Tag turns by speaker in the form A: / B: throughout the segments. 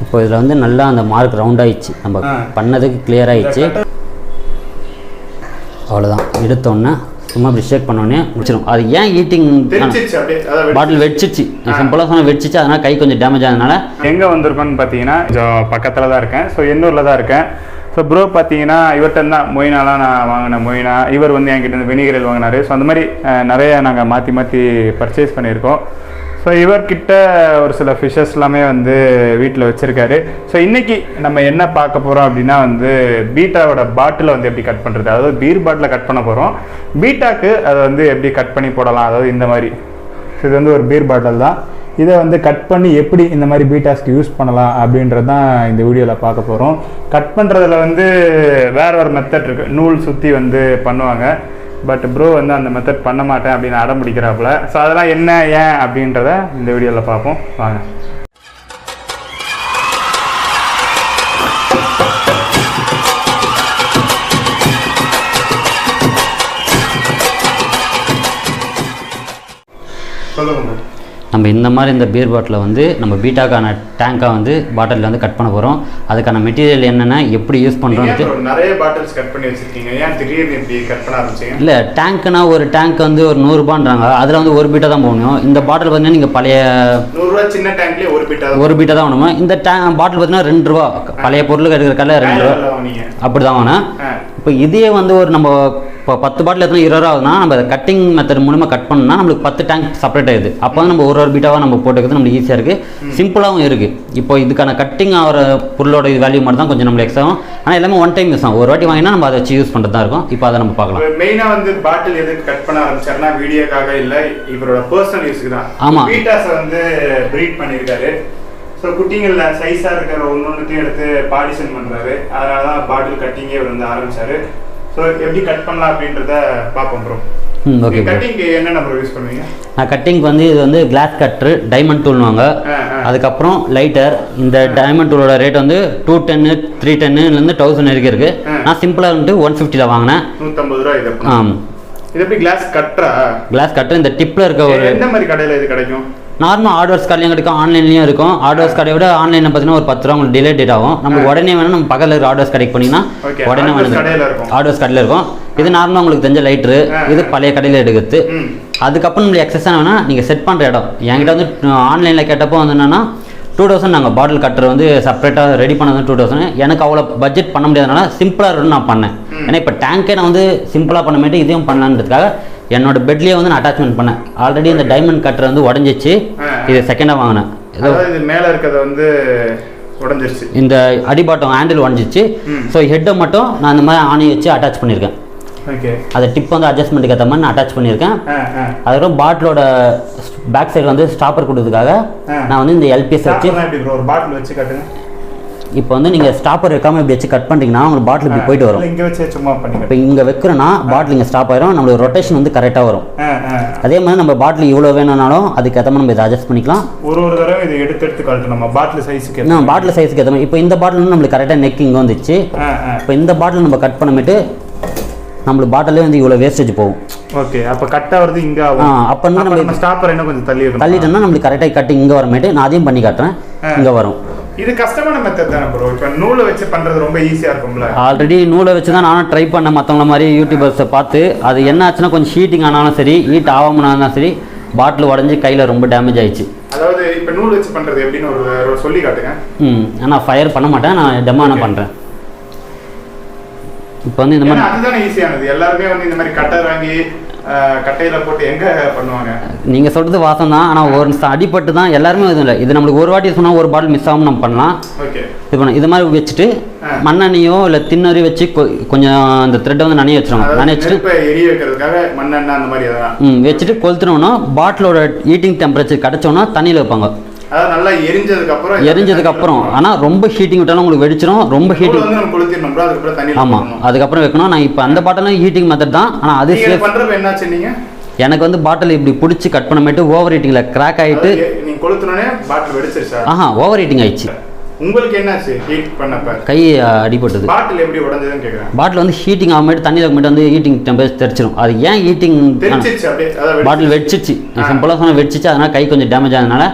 A: இப்போ இதில் வந்து நல்லா அந்த மார்க் ரவுண்ட் ஆயிடுச்சு, நம்ம பண்ணதுக்கு கிளியர் ஆயிடுச்சு. அவ்வளோதான், எடுத்தோன்னே சும்மா அப்படி ஷேக் பண்ணோடனே முடிச்சிடும். அது ஏன் ஈட்டிங் பாட்டில் வெடிச்சிச்சு, சிம்பிளாக சொன்னால் வெடிச்சிச்சு, அதனால் கை கொஞ்சம் டேமேஜ் ஆனதுனால.
B: எங்கே வந்திருக்கோன்னு பார்த்தீங்கன்னா கொஞ்சம் பக்கத்தில் தான் இருக்கேன். ஸோ எண்ணூரில் தான் இருக்கேன். ஸோ ப்ரோ பார்த்தீங்கன்னா இவர்கிட்ட தான் மொயினாலாம் நான் வாங்கினேன். மொயினா இவர் வந்து என்கிட்ட இருந்து வினிகரில் வாங்கினார். ஸோ அந்த மாதிரி நிறைய நாங்கள் மாற்றி மாற்றி பர்ச்சேஸ் பண்ணியிருக்கோம். ஸோ இவர்கிட்ட ஒரு சில ஃபிஷ்ஷஸ் எல்லாமே வந்து வீட்டில் வச்சுருக்காரு. ஸோ இன்றைக்கி நம்ம என்ன பார்க்க போகிறோம் அப்படின்னா வந்து பீட்டாவோட பாட்டிலை வந்து எப்படி கட் பண்ணுறது, அதாவது பீர் பாட்டிலை கட் பண்ண போகிறோம். பீட்டாக்கு அதை வந்து எப்படி கட் பண்ணி போடலாம், அதாவது இந்த மாதிரி. ஸோ இது வந்து ஒரு பீர் பாட்டில் தான். இதை வந்து கட் பண்ணி எப்படி இந்த மாதிரி பீட்டாஸ்க்கு யூஸ் பண்ணலாம் அப்படின்றது தான் இந்த வீடியோவில் பார்க்க போகிறோம். கட் பண்ணுறதுல வந்து வேறு ஒரு மெத்தட் இருக்குது, நூல் சுற்றி வந்து பண்ணுவாங்க. பட் ப்ரோ வந்து அந்த மெத்தட் பண்ண மாட்டேன் அப்படின்னு அடம் பிடிக்கிறாப்புல. ஸோ அதெல்லாம் என்ன ஏன் அப்படின்றத இந்த வீடியோவில் பார்ப்போம் வாங்க. சொல்லுங்கள்.
A: நம்ம இந்த மாதிரி இந்த பீர் பாட்டிலை வந்து நம்ம பீட்டாக்கான டேங்காக வந்து பாட்டிலில் வந்து கட் பண்ண போகிறோம். அதுக்கான மெட்டீரியல் என்னென்ன, எப்படி யூஸ் பண்ணுறோம்.
B: நிறைய பாட்டில்ஸ் கட் பண்ணி வச்சுருக்கீங்க, ஏன் திடீர்னு இப்படி கட் பண்ண ஆரம்பிச்சிங்க?
A: இல்லை, டேங்க்னா ஒரு டேங்க் வந்து ஒரு 100 ரூபான்றாங்க, அதில் வந்து ஒரு பீட்டா தான் போகணும். இந்த பாட்டில் பார்த்தீங்கன்னா நீங்கள் பழைய
B: 100 ரூபா சின்ன டேங்க்லேயே ஒரு
A: பீட்டா தான் வேணுமா. இந்த பாட்டில் பார்த்தீங்கன்னா 2 ரூபா, பழைய பொருளுக்கு எடுக்கிற கல்ல 2 ரூபா அப்படி தான் வேணும். இப்போ இதே வந்து ஒரு நம்ம இப்போ 10 பாட்டில் எத்தனை 20 ரூபா ஆகுதுன்னா, நம்ம கட்டிங் மெத்தட் மூலமாக கட் பண்ணோம்னா நம்மளுக்கு 10 டேங்க் செப்பரேட் ஆகுது. அப்போ வந்து நம்ம ஒரு பீட்டாவாக நம்ம போட்டுக்கிறது நம்மளுக்கு ஈஸியாக இருக்குது, சிம்பிளாகவும் இருக்குது. இப்போ இதுக்கான கட்டிங் ஆகிற பொருளோட வேல்யூ மட்டும் தான் கொஞ்சம் நம்மளுக்கு எக்ஸ்ட்ரா ஆகும். ஆனால் எல்லாமே ஒன் டைம் யூஸ் ஆகும். ஒரு வாட்டி வாங்கினா நம்ம அதை வச்சு யூஸ் பண்ணுறது தான் இருக்கும். இப்போ அதை நம்ம பார்க்கலாம்.
B: மெயினாக வந்து பாட்டில் எதுக்கு கட் பண்ண ஆரம்பிச்சாருன்னா வீடியோக்காக இல்லை, இவரோட பர்சனல் யூஸுக்கு தான்.
A: ஆமாம்,
B: பீட்டாஸை வந்து ப்ரீட் பண்ணியிருக்காரு. ஸோ குட்டிங்களில் சைஸாக இருக்கிற ஒன்றுத்தையும் எடுத்து பார்ட்டிஷன் பண்ணுறாரு. அதனால தான் பாட்டில் கட்டிங்கே இவர் வந்து ஆரம்பித்தார். ஸோ எப்படி கட் பண்ணலாம் அப்படின்றத பார்ப்போம் ப்ரோ.
A: ஓகே,
B: கட்டிங்க்கு என்னென்ன ப்ரோ யூஸ் பண்ணுவீங்க?
A: நான் கட்டிங்க்கு வந்து இது வந்து கிளாஸ் கட்ரு, டைமண்ட் டூல்னுவாங்க. அதுக்கப்புறம் லைட்டர். இந்த டைமண்ட் டூலோட ரேட் வந்து 210, 310லேருந்து 1000 வரைக்கும் இருக்குது. நான் சிம்பிளாக வந்துட்டு 150 வாங்கினேன்.
B: 150 ரூபா இது. இது எப்படி கிளாஸ் கட்டரா?
A: கிளாஸ் கட்டர் இந்த டிப்பில் இருக்க ஒரு
B: எந்த மாதிரி கடையில் இது கிடைக்கும்?
A: நார்மல் ஹார்ட்வேர்ஸ் கடையிலையும் கிடைக்கும், ஆன்லைன்லையும் இருக்கும். ஹார்ட்வேர்ஸ் கடையை விட ஆன்லைனில் பார்த்தீங்கன்னா ஒரு 10 ரூபா உங்களுக்கு டிலே டேட் ஆகும். நம்மளுக்கு உடனே வேணும், நம்ம பக்கத்தில் இருக்கிற ஹார்ட்வேர்ஸ் கடைக்கு போனீங்கன்னா உடனே வேணும். ஹார்ட்வேர்ஸ் கடையில் இருக்கும். இது நார்மலாக உங்களுக்கு தெரிஞ்ச லைட்ரு, இது பழைய கடையில் எடுக்கிறது. அதுக்கப்புறம் நம்மளுக்கு எக்ஸஸாக வேணால் நீங்கள் செட் பண்ணுற இடம். என்கிட்ட வந்து ஆன்லைனில் கேட்டப்போ வந்து என்னென்னா 2000 நாங்கள் பாட்டில் கட்டர் வந்து செப்பரேட்டாக ரெடி பண்ணது 2000. எனக்கு அவ்வளோ பட்ஜெட் பண்ண முடியாதனால சிம்பிளாக இருக்குன்னு நான் பண்ணேன். ஏன்னா இப்போ டேங்கே நான் வந்து சிம்பிளாக பண்ண மாட்டேன், இதையும் பண்ணலான்றதுக்காக என்னோட பெட்லேயே வந்து நான் அட்டாச்மெண்ட் பண்ணேன். ஆல்ரெடி இந்த டைமண்ட் கட்டர் வந்து உடஞ்சிச்சு, இது செகண்டாக வாங்கினேன்.
B: இது மேலே இருக்கிறத வந்து உடஞ்சிருச்சு,
A: இந்த அடிபாட்டம் ஹேண்டில் உடஞ்சிச்சு. ஸோ ஹெட்டை மட்டும் நான் இந்த மாதிரி ஆணி வச்சு அட்டாச் பண்ணியிருக்கேன். அதை டிப் வந்து அட்ஜஸ்ட்மெண்ட்டுக்கு ஏற்ற மாதிரி நான் அட்டாச் பண்ணியிருக்கேன். அதுக்கப்புறம் பாட்டிலோட பேக் சைடு வந்து ஸ்டாப்பர் கொடுத்ததுக்காக நான் வந்து இந்த எல்பிஎஸ் வச்சு
B: ஒரு பாட்டில் வச்சு கட்டுங்க.
A: இப்போ வந்து நீங்கள் ஸ்டாப்பர் வைக்காமல் இப்படி வச்சு கட் பண்ணிட்டீங்கன்னா உங்களுக்கு பாட்டில் இப்படி போயிட்டு வரும்.
B: இங்கே வச்சு சும்மா பண்ணி
A: இப்போ இங்கே வைக்கிறோன்னா பாட்டில் இங்கே ஸ்டாப் ஆயிரும், நம்மளுக்கு ரொட்டேஷன் வந்து கரெக்டாக வரும். அதே மாதிரி நம்ம பாட்டில் இவ்வளோ வேணும்னாலும் அதுக்கு ஏற்ற மாதிரி நம்ம இதை அட்ஜஸ்ட் பண்ணிக்கலாம்.
B: ஒரு தடவை இதை எடுத்து கழட்டு நம்ம பாட்டில் சைஸுக்கு
A: பாட்டில் சைஸுக்கு ஏற்ற மாதிரி. இப்போ இந்த பாட்டில் நம்மளுக்கு கரெக்டாக நெக் இங்கே வந்துச்சு. இப்போ இந்த பாட்டில் நம்ம கட் பண்ணிட்டு நம்மளுக்கு பாட்டிலே வந்து இவ்வளோ வேஸ்டேஜ் போகும்.
B: ஓகே, அப்போ கட்டாக வருது இங்கே ஆகும்.
A: அப்போ நம்ம
B: ஸ்டாப்பர் இன்னும் கொஞ்சம்
A: தள்ளிட்டோம்னா நம்மளுக்கு கரெக்டாக கட்டி இங்கே வரமேட்டு நான் அதையும் பண்ணி காட்டுறேன், இங்கே வரும்.
B: இது கஷ்டமான மெத்தட் தானே ப்ரோ? இப்போ நூலை வச்சு பண்ணுறது ரொம்ப ஈஸியாக இருக்கும்ல?
A: ஆல்ரெடி நூலை வச்சு தான் நானும் ட்ரை பண்ணேன் மற்றவங்கள மாதிரி யூடியூபர்ஸை பார்த்து. அது என்ன ஆச்சுன்னா கொஞ்சம் ஹீட்டிங் ஆனாலும் சரி, ஹீட் ஆகாமனாலும் சரி, பாட்டில் உடஞ்சி கையில் ரொம்ப டேமேஜ் ஆயிடுச்சு.
B: அதாவது இப்போ நூல் வச்சு பண்ணுறது எப்படின்னு ஒரு சொல்லி காட்டுங்க.
A: நான் ஃபயர் பண்ண மாட்டேன், நான் டெமோ என்ன பண்ணுறேன். இப்போ வந்து இந்த மாதிரி
B: அதுதானே ஈஸியானது. எல்லாருமே வந்து இந்த மாதிரி கட்டர் வாங்கி கட்டையில் போட்டு எங்கே பண்ணுவாங்க?
A: நீங்கள் சொல்கிறது வாசம் தான், ஆனால் ஒரு அடிப்பட்டு தான் எல்லாருமே இது இல்லை. இது நம்மளுக்கு ஒரு வாட்டி சொன்னால் ஒரு பாட்டில் மிஸ் ஆகாமல் நம்ம பண்ணலாம்.
B: ஓகே,
A: இது பண்ண இது மாதிரி வச்சுட்டு மண்ணெண்ணையோ இல்லை தின்னறி வச்சு கொஞ்சம் அந்த த்ரெட்டை வந்து நனைய வச்சிருவாங்க. நனைய வச்சுட்டு
B: எரிய வைக்கிறதுக்காக மண்ணெண்ணெய் அந்த மாதிரி
A: வச்சுட்டு கொளுத்துனோன்னா பாட்டிலோட ஹீட்டிங் டெம்பரேச்சர் கிடச்சோன்னா தண்ணியில் வைப்பாங்க.
B: அதாவது நல்லா எரிஞ்சதுக்கு அப்புறம்
A: ஆனால் ரொம்ப ஹீட்டிங் விட்டாலும் உங்களுக்கு வெடிச்சிடும். ரொம்ப ஹீட்டிங் ஆமாம், அதுக்கப்புறம் வைக்கணும். நான் இப்போ அந்த பாட்டிலும் ஹீட்டிங் மெத்தட் தான். ஆனால் அது
B: என்னாச்சு நீங்கள்
A: எனக்கு வந்து பாட்டில் இப்படி பிடிச்சி கட் பண்ணமேட்டு ஓவர் ஹீட்டிங்கில் கிராக் ஆகிட்டு
B: நீங்கள் கொளுத்துனோடனே பாட்டில் வெடிச்சிருச்சா?
A: ஓவர் ஹீட்டிங் ஆயிடுச்சு.
B: உங்களுக்கு என்னாச்சு ஹீட் பண்ணப்ப?
A: கை அடிபட்டது.
B: பாட்டில் எப்படி உடைஞ்சதுன்னு கேக்குறேன்.
A: பாட்டில் வந்து ஹீட்டிங் ஆகும்போது தண்ணியில் மட்டும் வந்து ஹீட்டிங் டெம்பரேச்சர் தெரிச்சிடும். அது ஏன் ஹீட்டிங்
B: தெரிச்சிச்சு அப்படியே
A: பாட்டில் வெடிச்சிச்சு, சிம்பிளாக சொன்னால் வெடிச்சிச்சு. அதனால் கை கொஞ்சம் டேமேஜ் ஆனதுனால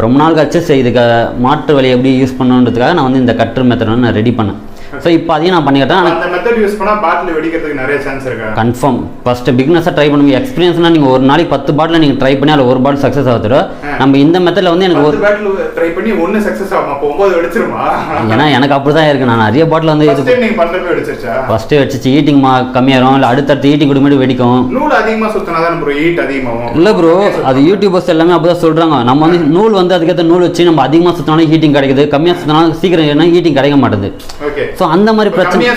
A: ரொம்ப நாள் கழிச்சு சரி இதுக்கு மாற்று வழி எப்படி யூஸ் பண்ணணுன்றதுக்காக நான் வந்து இந்த கட்டர் மெத்தட் வந்து நான் ரெடி பண்ணேன். ஸோ இப்போ அதையும் நான் பண்ணிக்கிட்டேன்.
B: அந்த மெத்தட் யூஸ் பண்ணால் பாட்டில் வெடிக்கிறதுக்கு நிறைய சான்ஸ் இருக்கா?
A: கன்ஃபார்ம். ஃபஸ்ட்டு பிக்னஸாக ட்ரை பண்ணுங்க. எக்ஸ்பீரியன்ஸ்னால் நீங்கள் ஒரு நாளைக்கு 10 பாட்டில் நீங்கள் ட்ரை பண்ணி அதில் ஒரு பாட்டில் சக்ஸஸ் ஆகுது. நம்ம இந்த மெத்தடில் வந்து எனக்கு ஒரு
B: பாட்டில் ட்ரை பண்ணி 1 சக்ஸஸ் ஆகும். அப்போ 9 வெடிச்சிருமா?
A: ஏன்னா எனக்கு அப்படி தான் இருக்குது. நான் நிறைய பாட்டில் வந்து இது
B: நீங்கள் பண்ணுறது வெடிச்சிருச்சா?
A: ஃபஸ்ட்டு வச்சு ஈட்டிங் கம்மியாகும், இல்லை அடுத்தடுத்து ஈட்டிங் கொடுமையோடு வெடிக்கும்.
B: நூல் அதிகமாக சுற்றினா தான் ப்ரோ ஹீட் அதிகமாகும்.
A: இல்லை ப்ரோ, அது யூடியூபர்ஸ் எல்லாமே அப்போ தான் சொல்கிறாங்க. நம்ம வந்து நூல் வந்து அதுக்கேற்ற நூல் வச்சு நம்ம அதிகமாக சுற்றினாலும் ஹீட்டிங் கிடைக்குது, கம்மியாக சுற்றினாலும் சீக்கிரம் ஏன்னா ஹீட்டிங் கிடைக்க மாட்டேது.
B: ஓகே.
A: ஸோ அந்த மாதிரி பிரச்சனை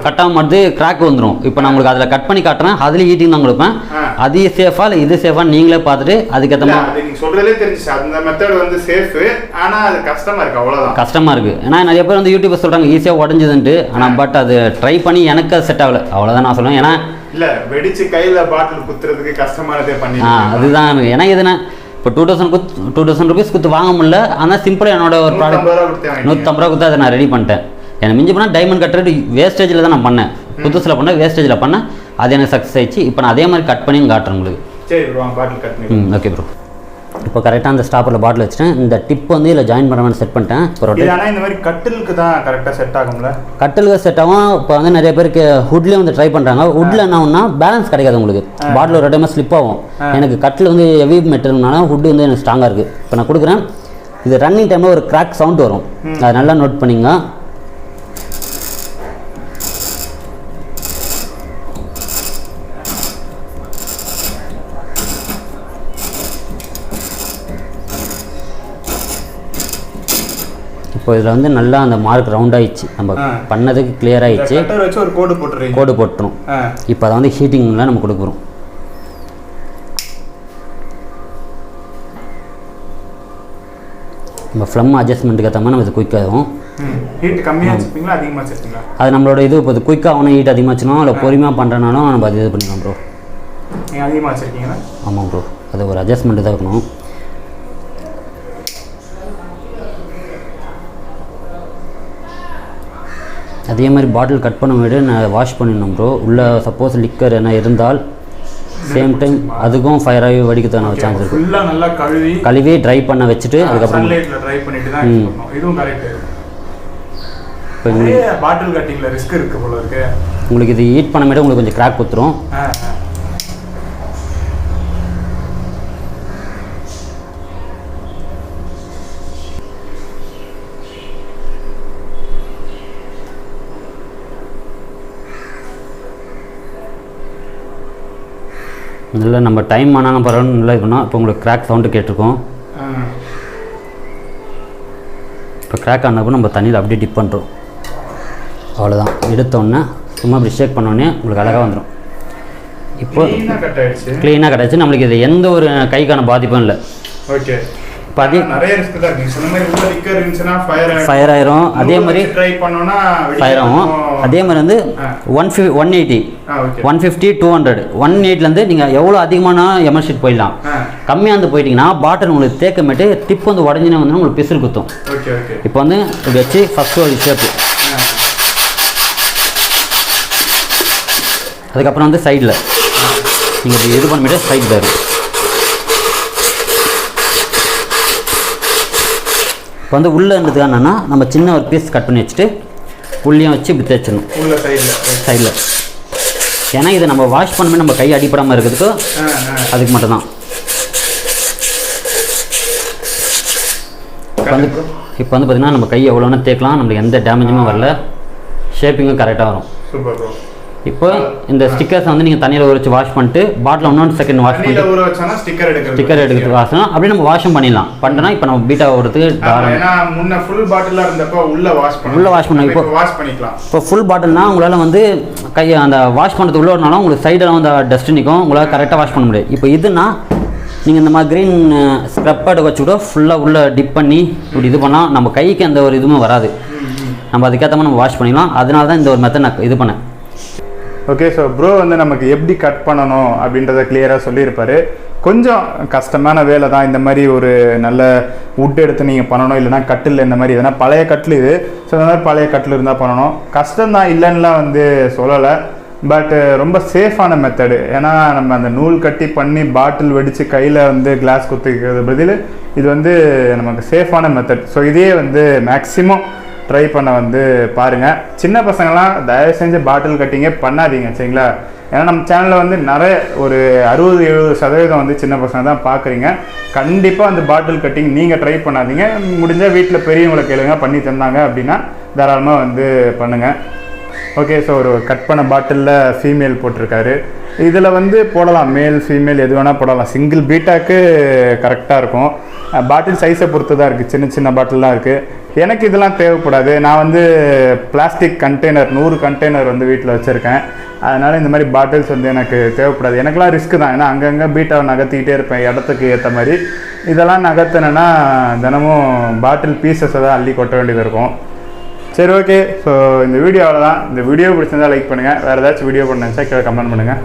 B: கட்டாக
A: மாட்டுது, கிராக் வந்துடும். இப்போ நான் உங்களுக்கு அதில் கட் பண்ணி காட்டுறேன், அதுலேயும் ஹீட்டிங் தான் கொடுப்பேன். அது சேஃபா இல்லை இது சேஃபா நீங்களே பார்த்துட்டு அதுக்கேற்ற மாதிரி
B: நீங்கள் சொல்கிறதே தெரிஞ்சிச்சு. அந்த மெத்தட் வந்து சேஃபு, ஆனால் அது கஷ்டமாக இருக்குது, அவ்வளோதான்.
A: கஷ்டமாக இருக்குது. ஏன்னா நிறைய பேர் வந்து யூடியூபர் சொல்கிறாங்க ஈஸியாக உடஞ்சுதுன்ட்டு. ஆனால் பட் அது ட்ரை பண்ணி எனக்கு அது செட் ஆகலை, அவ்வளோதான் நான் சொல்லுவேன். ஏன்னா
B: இல்லை வெடிச்சு கையில் பாட்டில் குத்துறதுக்கு கஷ்டமானதே பண்ணி
A: அதுதான். ஏன்னா இதுனா இப்போ 2000 ருபீஸ் கொடுத்து வாங்க முடியல. ஆனால் சிம்பிளாக என்னோட ஒரு ப்ராடக்ட் 150 ரூபா கொடுத்து அதை நான் ரெடி பண்ணிட்டேன். எனக்கு மிஞ்சி போனால் டைமண்ட் கட்டுறது வேஸ்டேஜில் தான் நான் பண்ணேன். புதுசில் பண்ணேன், வேஸ்டேஜில் பண்ணேன். அது எனக்கு சக்ஸஸ் ஆயிடுச்சு. இப்போ நான் அதே மாதிரி கட் பண்ணி காட்டுறேன் உங்களுக்கு.
B: சரி ப்ரோ, பாட்டில் கட் பண்ணி.
A: Okay bro. இப்போ கரெக்டாக அந்த ஸ்டாப்பரில் பாட்டில் வச்சுட்டேன். இந்த டிப் வந்து இதில் ஜாயின் பண்ண மாதிரி செட் பண்ணிட்டேன்.
B: ஆனால் இந்த மாதிரி கட்டிலுக்கு தான் கரெக்டாக செட் ஆகும்ல? கட்டிலுக்கு
A: செட் ஆகும். இப்போ வந்து நிறைய பேருக்கு ஹுட்லேயே வந்து ட்ரை பண்ணுறாங்க. ஹுட்டில் என்ன ஆகும்னா பேலன்ஸ் கிடைக்காது உங்களுக்கு. பாட்டில் ஒரு டைமாக ஸ்லிப் ஆகும். எனக்கு கட்டில் வந்து ஹெவி மெட்டீரியல்னால ஹுட் வந்து எனக்கு ஸ்ட்ராங்காக இருக்குது. இப்போ நான் கொடுக்குறேன். இது ரன்னிங் டைமில் ஒரு கிராக் சவுண்ட் வரும், அதை நல்லா நோட் பண்ணிங்க. இப்போ இதில் வந்து நல்லா அந்த மார்க் ரவுண்ட் ஆயிடுச்சு. நம்ம பண்ணதுக்கு கிளியர் ஆயிடுச்சு.
B: ஒரு கோடு
A: போட்டுரும். இப்போ அதை வந்து ஹீட்டிங்கில் நம்ம கொடுக்குறோம். நம்ம ஃப்ளம் அட்ஜஸ்ட்மெண்ட்டுக்கு ஏற்ற மாதிரி நம்ம இது குயிக்காகும்.
B: ஹீட் கம்மியாக வச்சுப்பீங்களா அதிகமாக வச்சுருக்கீங்களா?
A: அது நம்மளோட இது இப்போ இது குயிக்காக ஆகணும். ஹீட் அதிகமாகச்சுனா இல்லை பொறுமையாக பண்ணுறனாலும் நம்ம அது இது பண்ணிக்கலாம் ப்ரோ.
B: நீங்கள் அதிகமாக வச்சுருக்கீங்களா?
A: ஆமாம் ப்ரோ, அது ஒரு அட்ஜஸ்ட்மெண்ட்டு தான் இருக்கணும். அதே மாதிரி பாட்டில் கட் பண்ண விட நான் வாஷ் பண்ணிடணும் ப்ரோ. உள்ளே சப்போஸ் லிக்கர் என்ன இருந்தால் சேம் டைம் அதுக்கும் ஃபயர் ஆகி வெடிக்கிறதுக்கான சான்ஸ் இருக்குது.
B: நல்லா
A: கழுவி ட்ரை பண்ண வச்சுட்டு அதுக்கப்புறம்
B: ட்ரை பண்ணிட்டு தான் இதுவும் கரெக்ட். இப்போ பாட்டில் கட்டிங்ல ரிஸ்க் இருக்கு போல இருக்கு.
A: உங்களுக்கு இது ஹீட் பண்ண விட உங்களுக்கு கொஞ்சம் கிராக் குத்துரும். நல்லா நம்ம டைம் ஆனாலும் பரவாயில்ல, நல்லா இருக்கணும். இப்போ உங்களுக்கு கிராக் சவுண்டு கேட்டிருக்கோம். இப்போ கிராக் ஆனப்போ நம்ம தண்ணியில் அப்படியே டிப் பண்ணுறோம். அவ்வளோதான். எடுத்தோடனே சும்மா அப்படி ஷேக் பண்ணோடனே உங்களுக்கு அழகாக வந்துடும். இப்போ க்ளீனாக கிடச்சி நம்மளுக்கு இது எந்த ஒரு கைக்கான பாதிப்பும் இல்லை.
B: ஓகே.
A: இப்போ அதே
B: நிறைய ரிஸ்க் தான் இருக்கு. சொன்ன மாதிரி உள்ள லிக்கர் இருந்துச்சுனா
A: ஃபயர் ஆயிரும். அதே மாதிரி
B: ட்ரை பண்ணோம்னா
A: ஃபயர் ஆகும். அதே மாதிரி வந்து 180 150 200 180லேருந்து நீங்கள் எவ்வளோ அதிகமான எம்எல் ஷீட் போயிடலாம். கம்மியாக வந்து போயிட்டீங்கன்னா பாட்டில் உங்களுக்கு தேக்கமேட்டு டிப் வந்து உடஞ்சினா வந்து உங்களுக்கு பிசில் குத்தும். இப்போ வந்து இப்படி வச்சு ஃபஸ்ட்டு ஒரு ஷேப்பு, அதுக்கப்புறம் வந்து சைடில் நீங்கள் இப்படி இது பண்ணிவிட்டு சைட் தரும். இப்போ வந்து உள்ளே இருந்ததுக்கு என்னன்னா நம்ம சின்ன ஒரு பீஸ் கட் பண்ணி வச்சுட்டு உள்ளேயும் வச்சு இப்படி தேய்ச்சிடணும்
B: உள்ள
A: சைடில். ஏன்னா இதை நம்ம வாஷ் பண்ணி நம்ம கை அடிப்படாமல் இருக்கிறதுக்கு அதுக்கு மட்டும்தான். இப்போ வந்து பார்த்திங்கன்னா நம்ம கை எவ்வளோன்னா தேய்க்கலாம், நம்மளுக்கு எந்த டேமேஜுமே வரல, ஷேப்பிங்கும் கரெக்டாக வரும். இப்போ இந்த ஸ்டிக்கர்ஸ் வந்து நீங்கள் தண்ணியில் ஊற வச்சு வாஷ் பண்ணிட்டு பாட்டில் 1 செகண்ட் வாஷ் பண்ணிட்டு ஸ்டிக்கர் எடுக்கிறதுக்கு வாஷணும். அப்படியே நம்ம வாஷும் பண்ணிடலாம். பண்ணிட்டோன்னா இப்போ நம்ம பீட்டா ஓடுறதுக்கு உள்ள வாஷ் பண்ணலாம். இப்போ ஃபுல் பாட்டில்னா உங்களால் வந்து கை அந்த வாஷ் பண்ணுறது உள்ள வரனாலும் உங்களுக்கு சைடெல்லாம் வந்து டஸ்ட்டு நிற்கும், உங்களால் கரெக்டாக வாஷ் பண்ண முடியாது. இப்போ இதுனா நீங்கள் இந்த மாதிரி க்ரீன் ஸ்க்ரப்பர் வச்சு கூட ஃபுல்லாக உள்ளே டிப் பண்ணி இப்படி இது பண்ணால் நம்ம கைக்கு எந்த ஒரு இதுவுமே வராது. நம்ம அதுக்கேற்ற மாதிரி நம்ம வாஷ் பண்ணிடலாம். அதனால தான் இந்த ஒரு மெத்தட் நான் இது பண்ணேன்.
B: ஓகே. ஸோ ப்ரோ வந்து நமக்கு எப்படி கட் பண்ணணும் அப்படின்றத கிளியராக சொல்லியிருப்பார். கொஞ்சம் கஷ்டமான வேலை தான். இந்த மாதிரி ஒரு நல்ல வுட் எடுத்து நீங்கள் பண்ணணும், இல்லைனா கட்டில் இந்த மாதிரி எதனா பழைய கட்டில் இது. ஸோ இந்த மாதிரி பழைய கட்டில் இருந்தால் பண்ணணும். கஷ்டம்தான் இல்லைன்னுலாம் வந்து சொல்லலை. பட் ரொம்ப சேஃபான மெத்தடு. ஏன்னா நம்ம அந்த நூல் கட்டி பண்ணி பாட்டில் வெடித்து கையில் வந்து கிளாஸ் குத்திக்கிறது பதில் இது வந்து நமக்கு சேஃபான மெத்தட். ஸோ இதே வந்து மேக்ஸிமம் ட்ரை பண்ண வந்து பாருங்கள். சின்ன பசங்களாம் தயவு செஞ்சு பாட்டில் கட்டிங்கே பண்ணாதீங்க சரிங்களா. ஏன்னா நம்ம சேனலில் வந்து நிறைய ஒரு 60-70% வந்து சின்ன பசங்க தான் பார்க்குறீங்க. கண்டிப்பாக அந்த பாட்டில் கட்டிங் நீங்கள் ட்ரை பண்ணாதீங்க. முடிஞ்சால் வீட்டில் பெரியவங்களை கேளுங்க, பண்ணி தந்தாங்க அப்படின்னா தாராளமாக வந்து பண்ணுங்கள். ஓகே, ஸோ ஒரு கட் பண்ண பாட்டிலில் ஃபீமேல் போட்டிருக்காரு. இதில் வந்து போடலாம், மேல் ஃபீமேல் எது வேணால் போடலாம். சிங்கிள் பீட்டாக்கு கரெக்டாக இருக்கும். பாட்டில் சைஸை பொறுத்து தான் இருக்குது, சின்ன சின்ன பாட்டில் தான் இருக்குது. எனக்கு இதெல்லாம் தேவைப்படாது. நான் வந்து பிளாஸ்டிக் கண்டெய்னர் 100 கண்டெய்னர் வந்து வீட்டில் வச்சுருக்கேன். அதனால் இந்த மாதிரி பாட்டில்ஸ் வந்து எனக்கு தேவைப்படாது. எனக்குலாம் ரிஸ்க்கு தான், ஏன்னா அங்கங்கே பீட்டாவை நகர்த்திக்கிட்டே இருப்பேன் இடத்துக்கு ஏற்ற மாதிரி. இதெல்லாம் நகர்த்தினேன்னா தினமும் பாட்டில் பீசஸை தான் அள்ளி கொட்ட வேண்டியது இருக்கும். சரி, ஓகே. ஸோ இந்த வீடியோ அவ்வளோதான். இந்த வீடியோ பிடிச்சிருந்தால் லைக் பண்ணுங்கள். வேறு ஏதாச்சும் வீடியோ பண்ண நினச்சா கீழே கமெண்ட் பண்ணுங்கள்.